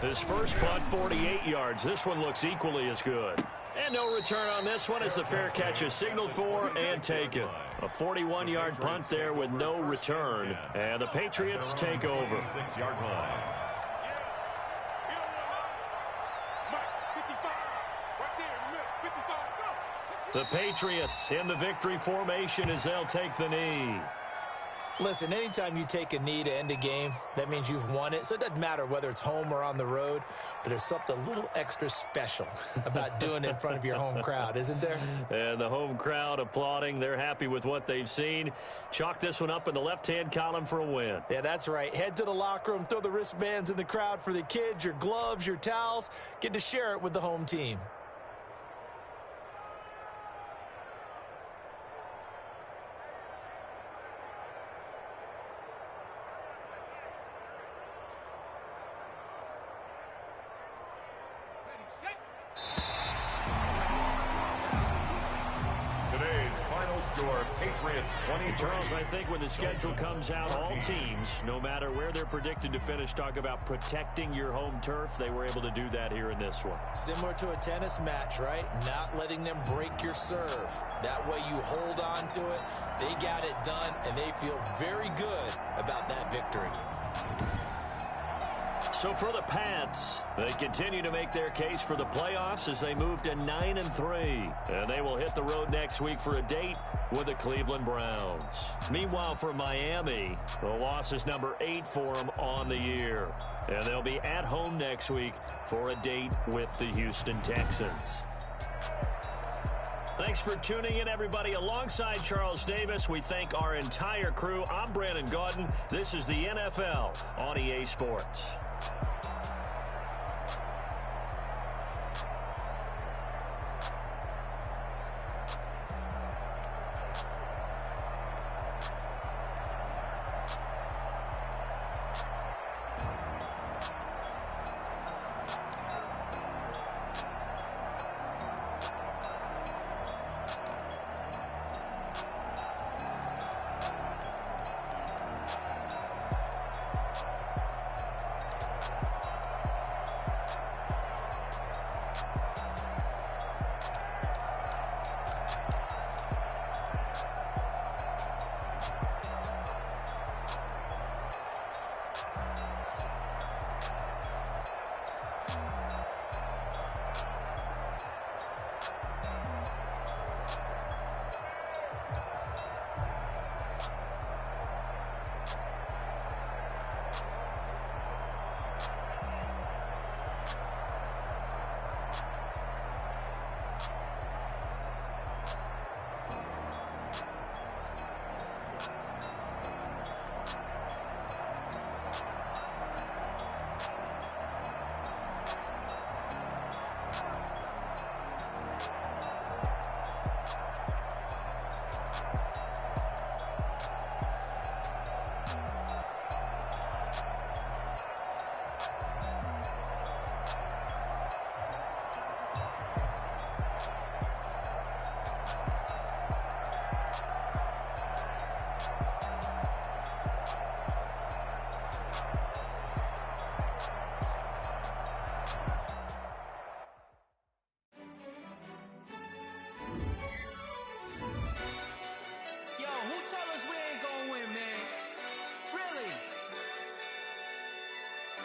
His first punt, 48 yards. This one looks equally as good. And no return on this one as the fair catch is signaled for and taken. A 41-yard punt there with no return. And the Patriots take over. 6-yard line. The Patriots in the victory formation as they'll take the knee. Listen, anytime you take a knee to end a game, that means you've won it. So it doesn't matter whether it's home or on the road, but there's something a little extra special about doing it in front of your home crowd, isn't there? And the home crowd applauding. They're happy with what they've seen. Chalk this one up in the left-hand column for a win. Yeah, that's right. Head to the locker room, throw the wristbands in the crowd for the kids, your gloves, your towels. Get to share it with the home team. Charles, I think when the schedule comes out, all teams, no matter where they're predicted to finish, talk about protecting your home turf. They were able to do that here in this one. Similar to a tennis match, right? Not letting them break your serve. That way you hold on to it. They got it done, and they feel very good about that victory. So for the Pats, they continue to make their case for the playoffs as they move to 9-3. And they will hit the road next week for a date with the Cleveland Browns. Meanwhile, for Miami, the loss is number 8 for them on the year. And they'll be at home next week for a date with the Houston Texans. Thanks for tuning in, everybody. Alongside Charles Davis, we thank our entire crew. I'm Brandon Gaudin. This is the NFL on EA Sports.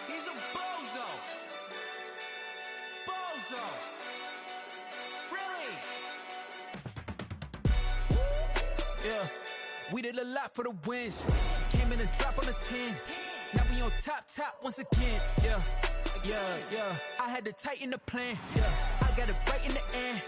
He's a bozo. Bozo. Really? Yeah, we did a lot for the wins. Came in a drop on the 10. Now we on top once again. Yeah. I had to tighten the plan. Yeah, I got it right in the end.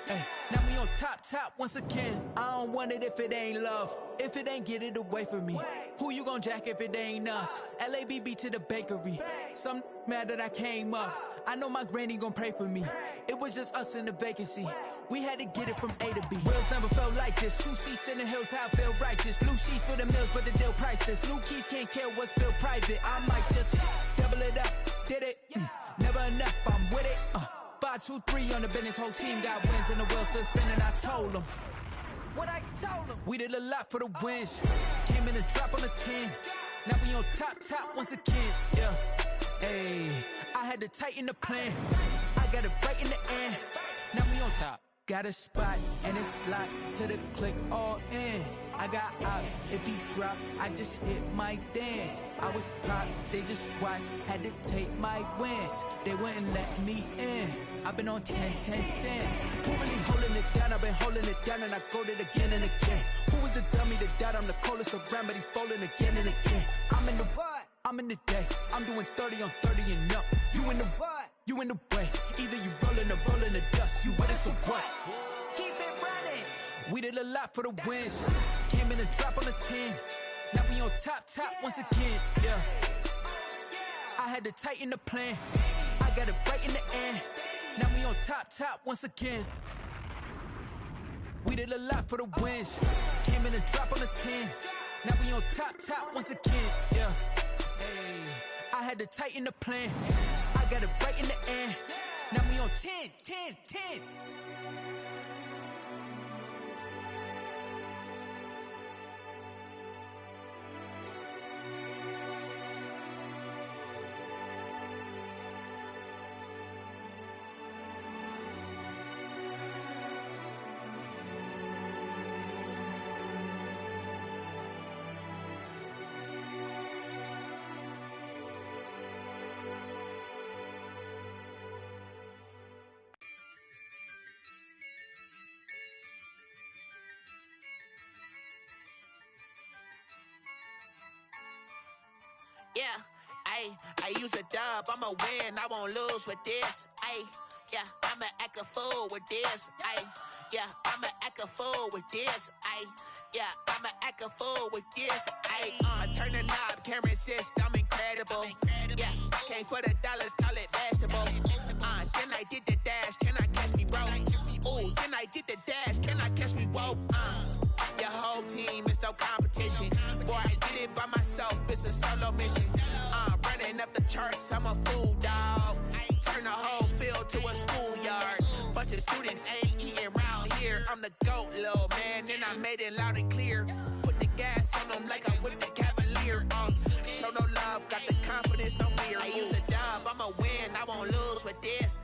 Now we on top once again. I don't want it if it ain't love. If it ain't, get it away from me. Who you gon' jack if it ain't us? LABB to the bakery. Some mad that I came up. I know my granny gon' pray for me. It was just us in the vacancy. We had to get it from A to B. Wheels never felt like this. 2 seats in the hills, how I feel righteous. Blue sheets for the mills, but the deal priceless. New keys can't care what's still private. I might just double it up. Did it? Never enough, I'm with it. 5, 2, 3 on the business. Whole team got wins and the wheels still spinning. I told them what I told them. We did a lot for the wins. Came in a drop on the 10. Now we on top once again. Yeah. Hey, I had to tighten the plan. I got it right in the end. Now we on top. Got a spot and it's locked to the click all in. I got ops, if he drop, I just hit my dance. I was top, they just watched, had to take my wins. They wouldn't let me in. I've been on 10 cents. Who really holding it down? I've been holding it down and I go it again and again. Who was the dummy that died? I'm the coldest around, but he falling again and again. I'm in the what? I'm in the day. I'm doing 30 on 30 and up. You in the what? You in the way. Either you rolling or rolling the dust. You with us or what? Keep it running. We did a lot for the wins. Came in a drop on the 10. Now we on top once again. Yeah. I had to tighten the plan. I got it right in the end. Now we on top once again. We did a lot for the wins. Came in a drop on the 10. Now we on top once again. Yeah. Hey, I had to tighten the plan. I got it right in the end. Now we on 10. Yeah, I use a dub, I'ma win, I won't lose with this. Yeah, I'ma act a fool with this. Yeah, I'ma act a fool with this. Yeah, I'ma act a fool with this. I turn the knob, can't resist, I'm incredible. Yeah, came for the dollars, call it vegetable. Then I did the dash, can I catch me, bro? Ooh, then I did the dash, can I catch me, whoa? Your whole team is no competition. Boy, I did it by myself, it's a solo mission. Running up the charts, I'm a fool, dog. Turn the whole field to a schoolyard. Bunch of students ain't eating round here. I'm the GOAT, little man, and I made it loud and clear. Put the gas on them like I'm with the Cavalier. Show no love, got the confidence, no fear. I use a dub, I'ma win, I won't lose with this.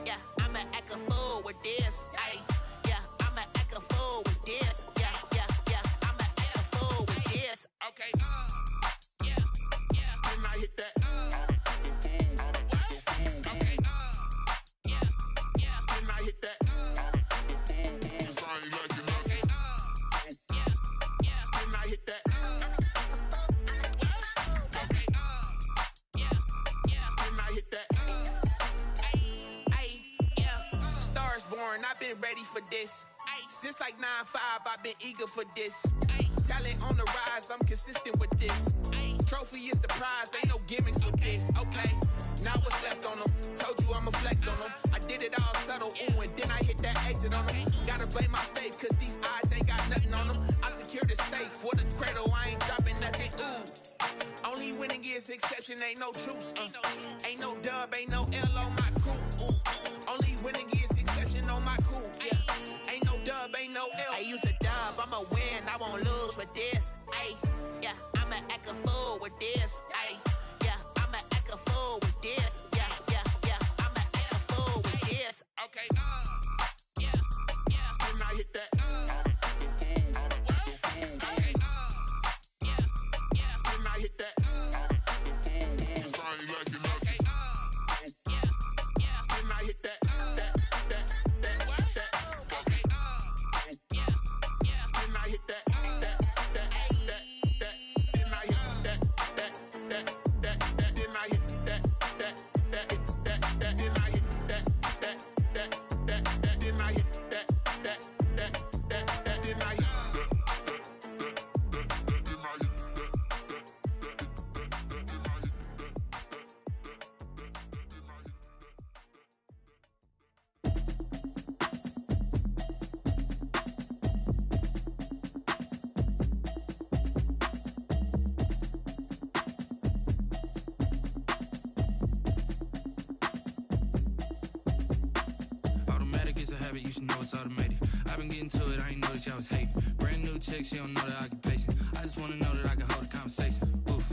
Yeah, I'ma act a fool with this. Yeah, I'ma act a fool with this. Yeah, I'ma act a fool with this. Okay, yeah, then I hit that. Okay, yeah, then I hit that. Cause I ain't like it. Okay, yeah, then I hit that. Okay, yeah, then I hit that. Yeah, stars born, I've been ready for this. Since like 9-5, I've been eager for this. Talent on the rise, I'm consistent with this. Trophy is the prize, ain't no gimmicks with this. Okay, now what's left on them? Told you I'ma flex on them. I did it all subtle, ooh, and then I hit that exit on them. Gotta blame my faith, cause these odds ain't got nothing on them. I secured the safe for the cradle, I ain't dropping nothing, ooh. Only winning is exception, ain't no truce. Ain't no dub, ain't no L on my crew. Ooh. Only winning is exception on my crew, yeah. Ain't no dub, ain't no L. I use a dub, I'ma win, I won't lose with this. Yeah, I'ma act a fool with this. Yeah, I'ma act a fool with this. Yeah, I'ma act a fool with this. Okay, yeah, then I hit that. Okay, yeah, then I hit that. Cause I ain't like it. it's automated. I've been getting to it, I ain't noticed y'all was hating. Brand new chick, she don't know the occupation. I just wanna know that I can hold a conversation. Oof,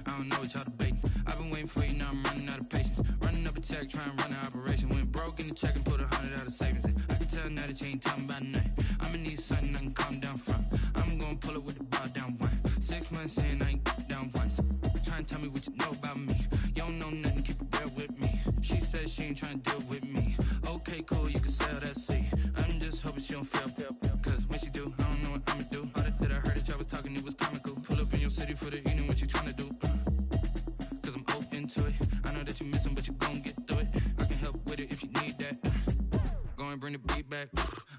I don't know what y'all debating. I've been waiting for you, now I'm running out of patience. Running up a check, trying to run an operation. Went broke in the check and put 100 out of savings in. I can tell now that you ain't talking about nothing. I'ma need something I can calm down from. I'm gonna pull it with the bar down one. 6 months in, I ain't down once. Trying to tell me what you know about me. You don't know nothing, keep it real with me. She said she ain't trying to deal with me. Okay, cool, you can sell that seat. I'm just hoping she don't fail. Cause when she do, I don't know what I'ma do. All that I heard that y'all was talking, it was comical. Pull up in your city for the evening, what you trying to do? Cause I'm open to it. I know that you missing, but you gon' get through it. I can help with it if you need that. Go and bring the beat back.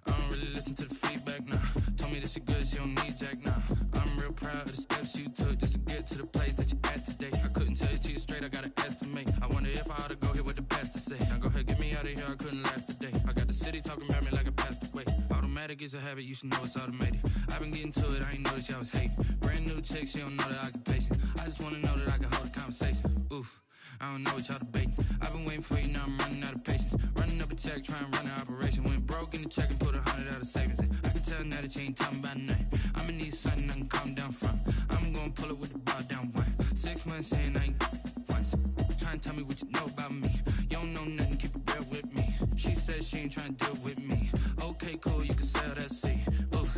I don't really listen to the feedback, nah. Told me that she good, she don't need jack, nah. I'm real proud of the steps you took just to get to the place that you at today. I couldn't tell it to you straight, I gotta estimate. I wonder if I ought to go here with the pastor say. Now go ahead, get me out of here, I couldn't last a day. I got the city talking about me like I passed away. Automatic is a habit, you should know it's automated. I've been getting to it, I ain't noticed y'all was hating. Brand new chick, she don't know the occupation. I just wanna know that I can hold a conversation. Oof, I don't know what y'all debating. I've been waiting for you, now I'm running out of patience. Running up a check, trying to run an operation. Went broke in the check and put 100 out of savings in. I can tell now that you ain't talking about nothing. I'ma need something I can calm down from. I'm gonna pull it with the bar down one. 6 months in, I ain't once. Trying to tell me what you know about me. You don't know nothing, keep it real with me. She said she ain't trying to deal with me. Okay, cool, you can sell that seat. Ooh,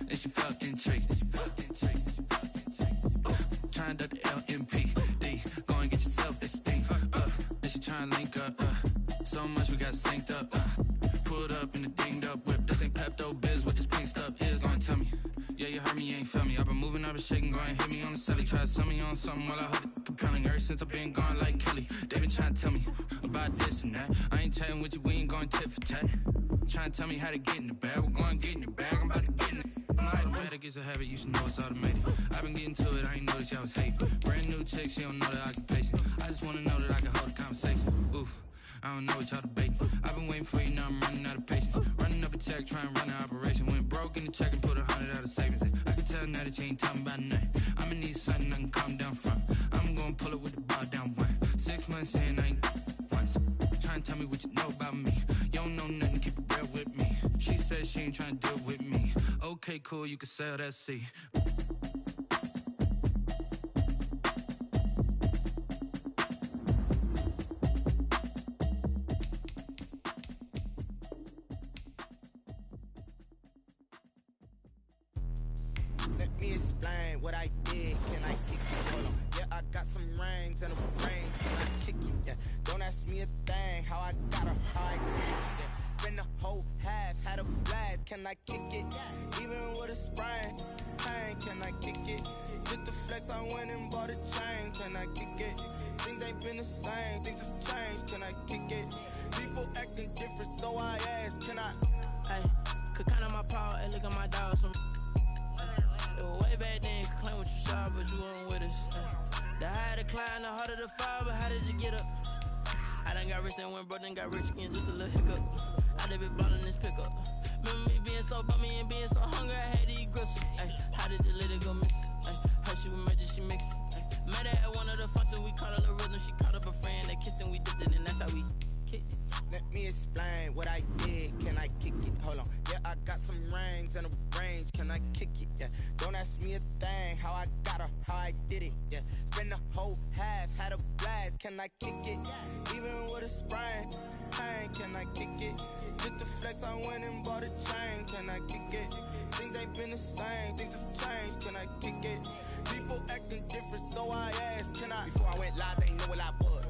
and she felt intrigued. Trying to duck the LMPD. Go and get your self-esteem. And she trying to link up. So much we got synced up. Pulled up in the dinged up whip. This ain't Pepto-Biz, what this pink stuff is. Go and tell me. Yeah, you heard me, you ain't felt me. I've been moving, I've been shaking, go and hit me on the celly. Try to sell me on something while I hold it compelling. Ever since I've been gone like Kelly, they been trying to tell me about this and that. I ain't chatting with you, we ain't going tit for tat. Trying to tell me how to get in the bag. We're going to get in your bag, I'm about to get in it. Automatic is a habit, you should know it's automated. I've been getting to it, I ain't noticed y'all was hating. Brand new chick, she don't know the occupation. I just wanna know that I can hold a conversation. Oof, I don't know what y'all debating. I've been waiting for you, now I'm running out of patience. Running up a check, trying to run an operation. Went broke in the check and put 100 out of savings in. I can tell now that you ain't talking about nothing. I'ma need something I can calm down from. I'm gonna pull it with the bar down one. 6 months in, I ain't once. Trying to tell me what you know about me. You don't know nothing, keep it real with me. She said she ain't trying to deal with me. Okay, cool, you can sell that seat. Let me explain what I did. Can I kick it? Hold on. Yeah, I got some rings and a ring. Can I kick it? Yeah. Don't ask me a thing. How I got her, how I did it. Yeah. Spend the whole half, had a blast. Can I kick it? Even with a sprain. Pain, can I kick it? Just the flex, I went and bought a chain. Can I kick it? Things ain't been the same. Things have changed. Can I kick it? People acting different, so I ask. Can I? Hey, could count on my power and look at my dogs from. Way back then, could claim what you saw, but you weren't with us. The higher the climb, the harder the fall, but how did you get up? I done got rich and went broke, then got rich again, just a little hiccup. I done been ballin' this pickup. Remember me being so bummy and being so hungry, I had to eat gristle. Ay, how did the lady go miss? Ay, how she was magic, she mixed. Met her at one of the functions, we caught her the rhythm, she caught up a friend, they kissed and we dipped it, and that's how we kicked it. Let me explain what I did. Can I kick it? Hold on. Yeah, I got some rings and a range. Can I kick it? Yeah. Don't ask me a thing. How I got her, how I did it. Yeah. Spend the whole half, had a blast. Can I kick it? Even with a sprain. Pain, can I kick it? Just the flex, I went and bought a chain. Can I kick it? Things ain't been the same. Things have changed. Can I kick it? People acting different, so I asked. Can I? Before I went live, they knew what I was.